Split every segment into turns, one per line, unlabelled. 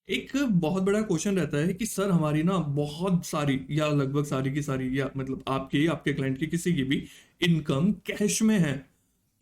एक बहुत बड़ा क्वेश्चन रहता है कि सर हमारी ना बहुत सारी या लगभग सारी की सारी या मतलब आपके आपके क्लाइंट की किसी की भी इनकम कैश में है।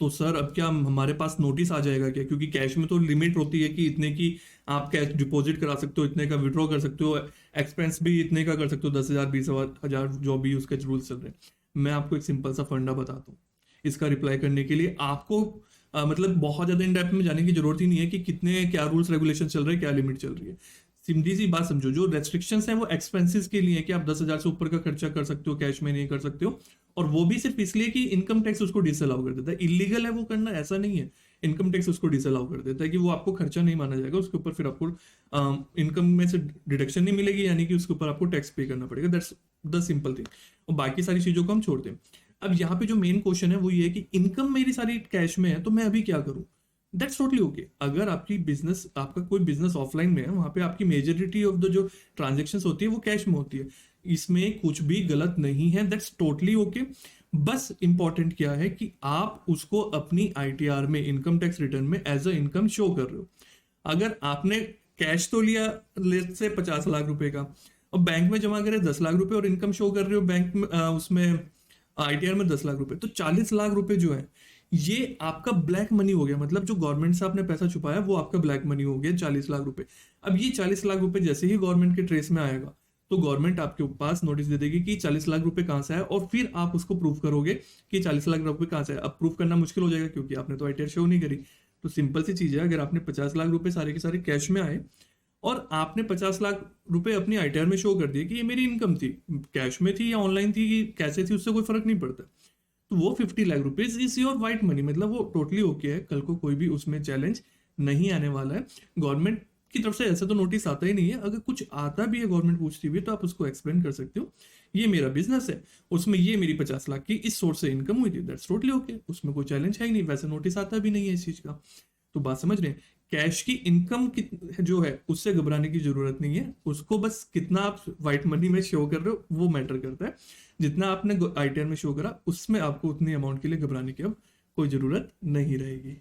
तो सर अब क्या हमारे पास नोटिस आ जाएगा क्या? क्योंकि कैश में तो लिमिट होती है कि इतने की आप कैश डिपॉजिट करा सकते हो, इतने का विड्रॉ कर सकते हो, एक्सपेंस भी इतने का कर सकते हो, 10,000 20,000 जो भी उसके रूल्स चल रहे हैं। मैं आपको एक सिंपल सा फंडा बताता हूँ। इसका रिप्लाई करने के लिए आपको मतलब बहुत ज्यादा इन डेप्थ में जाने की जरूरत ही नहीं है कि कितने क्या रूल्स रेगुलेशन चल रहे हैं, क्या लिमिट चल रही है। सीधी सी बात समझो, जो रेस्ट्रिक्शंस हैं वो एक्सपेंसेस के लिए है कि आप 10,000 से ऊपर का खर्चा कर सकते हो, कैश में नहीं कर सकते हो। और वो भी सिर्फ इसलिए कि इनकम टैक्स उसको डिसअलाउ कर देता है। इलीगल है वो करना, ऐसा नहीं है। इनकम टैक्स उसको डिसअलाउ कर देता है कि वो आपको खर्चा नहीं माना जाएगा, उसके ऊपर फिर आपको इनकम में से डिडक्शन नहीं मिलेगी, यानी कि उसके ऊपर आपको टैक्स पे करना पड़ेगा। That's the simple thing. और बाकी सारी चीजों को हम छोड़ दें। अब यहाँ पे जो मेन क्वेश्चन है वो ये है कि इनकम मेरी सारी कैश में है, तो मैं अभी क्या करूं? That's totally okay. अगर आपकी बिजनेस, आपका कोई बिजनेस ऑफलाइन में है, वहां पे आपकी मेजोरिटी ऑफ द जो ट्रांजेक्शन होती है वो कैश में होती है। इसमें कुछ भी गलत नहीं है, दैट्स टोटली ओके। बस इंपॉर्टेंट क्या है कि आप उसको अपनी आईटीआर में, इनकम टैक्स रिटर्न में एज अ इनकम शो कर रहे हो। अगर आपने कैश तो लिया लेट से 50 लाख रुपए का, और बैंक में जमा करे 10 लाख रुपए, और इनकम शो कर रहे हो बैंक में उसमें आईटीआर में 10 लाख रुपए, तो 40 लाख रुपए जो है ये आपका ब्लैक मनी हो गया। मतलब जो गवर्नमेंट से आपने पैसा छुपाया वो आपका ब्लैक मनी हो गया, 40 लाख रुपए। अब ये 40 लाख रुपए जैसे ही गवर्नमेंट के ट्रेस में आएगा, तो गवर्नमेंट आपके पास नोटिस दे देगी कि 40 लाख रुपए कहाँ से आया, और फिर आप उसको प्रूव करोगे कि 40 लाख रुपए कहाँ से आया। अब प्रूव करना मुश्किल हो जाएगा क्योंकि आपने तो आईटीआर शो नहीं करी। तो सिंपल सी चीज है, अगर आपने 50 लाख रुपए सारे के सारे कैश में आए और आपने 50 लाख रुपए अपनी आईटीआर में शो कर दिए कि ये मेरी इनकम थी, कैश में थी या ऑनलाइन थी कि कैसे थी, उससे कोई फर्क नहीं पड़ता, तो वो 50 lakh rupees is your white money. मतलब वो टोटली ओके है, कल को कोई भी उसमें चैलेंज नहीं आने वाला है। गवर्नमेंट की तरफ से ऐसा तो नोटिस आता ही नहीं है। अगर कुछ आता भी है, गवर्नमेंट पूछती भी है, तो आप उसको एक्सप्लेन कर सकते हो, ये मेरा बिजनेस है, उसमें ये मेरी 50 लाख की इस सोर्स से इनकम हुई थी, दैट्स टोटली ओके, उसमें कोई चैलेंज है ही नहीं। वैसे नोटिस आता भी नहीं है इस चीज का। तो बात समझ रहे हैं? कैश की इनकम जो है उससे घबराने की जरूरत नहीं है। उसको बस कितना आप व्हाइट मनी में शो कर रहे हो वो मैटर करता है। जितना आपने आईटीआर में शो करा उसमें आपको उतनी अमाउंट के लिए घबराने की अब कोई जरूरत नहीं रहेगी।